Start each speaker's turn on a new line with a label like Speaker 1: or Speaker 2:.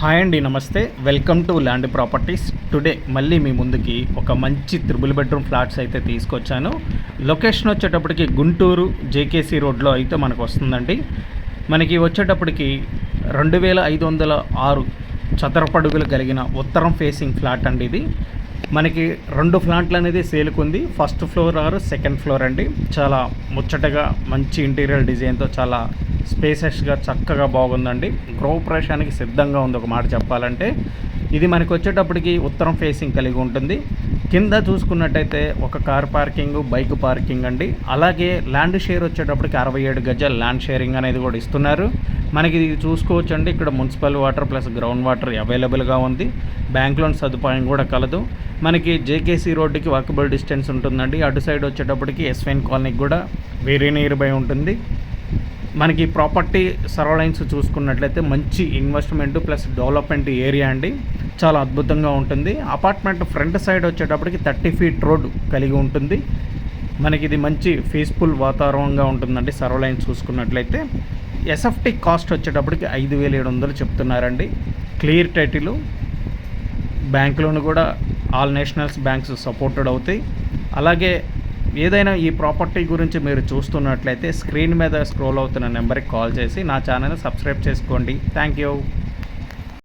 Speaker 1: Hi అండి, నమస్తే. Welcome to land properties. Today మళ్ళీ మీ ముందుకి ఒక మంచి త్రిబుల్ బెడ్రూమ్ ఫ్లాట్స్ అయితే తీసుకొచ్చాను. లొకేషన్ వచ్చేటప్పటికి గుంటూరు జేకేసీ రోడ్లో అయితే మనకు వస్తుందండి. మనకి వచ్చేటప్పటికి 2506 చదరపడుగులు కలిగిన ఉత్తరం ఫేసింగ్ ఫ్లాట్ అండి. ఇది మనకి 2 ఫ్లాట్లు అనేది సేల్కుంది. First floor or second floor అండి. చాలా ముచ్చటగా మంచి ఇంటీరియర్ డిజైన్తో చాలా స్పేసెస్గా చక్కగా బాగుందండి. గృహప్రవేశానికి సిద్ధంగా ఉంది ఒక మాట చెప్పాలంటే. ఇది మనకి వచ్చేటప్పటికి ఉత్తరం ఫేసింగ్ కలిగి ఉంటుంది. కింద చూసుకున్నట్టయితే ఒక కార్ పార్కింగ్, బైక్ పార్కింగ్ అండి. అలాగే ల్యాండ్ షేర్ వచ్చేటప్పటికి 67 గజాల ల్యాండ్ షేరింగ్ అనేది కూడా ఇస్తున్నారు. మనకి ఇది చూసుకోవచ్చు అండి. ఇక్కడ municipal water plus ground water అవైలబుల్గా ఉంది. బ్యాంక్ లోన్ సదుపాయం కూడా కలదు. మనకి జేకేసీ రోడ్డుకి వాకబుల్ డిస్టెన్స్ ఉంటుందండి. అటు సైడ్ వచ్చేటప్పటికి ఎస్వైన్ కాలనీకి కూడా వెరీ నియర్ బై ఉంటుంది. మనకి ప్రాపర్టీ సరౌండింగ్స్ చూసుకున్నట్లయితే మంచి ఇన్వెస్ట్మెంట్ ప్లస్ డెవలప్మెంట్ ఏరియా అండి. చాలా అద్భుతంగా ఉంటుంది. అపార్ట్మెంట్ ఫ్రంట్ సైడ్ వచ్చేటప్పటికి 30 ఫీట్ రోడ్ కలిగి ఉంటుంది. మనకి ఇది మంచి పీస్ఫుల్ వాతావరణంగా ఉంటుందండి. సరౌండింగ్స్ చూసుకున్నట్లయితే ఎస్ఎఫ్టీ కాస్ట్ వచ్చేటప్పటికి 5700 చెప్తున్నారండి. క్లియర్ టైటిల్, బ్యాంక్ లోన్ కూడా ఆల్ నేషనల్స్ బ్యాంక్స్ సపోర్టెడ్ అవుతాయి. అలాగే ఏదైనా ఈ ప్రాపర్టీ గురించి మీరు చూస్తున్నట్లయితే స్క్రీన్ మీద స్క్రోల్ అవుతున్న నెంబర్కి కాల్ చేసి నా ఛానల్ని సబ్స్క్రైబ్ చేసుకోండి. Thank you.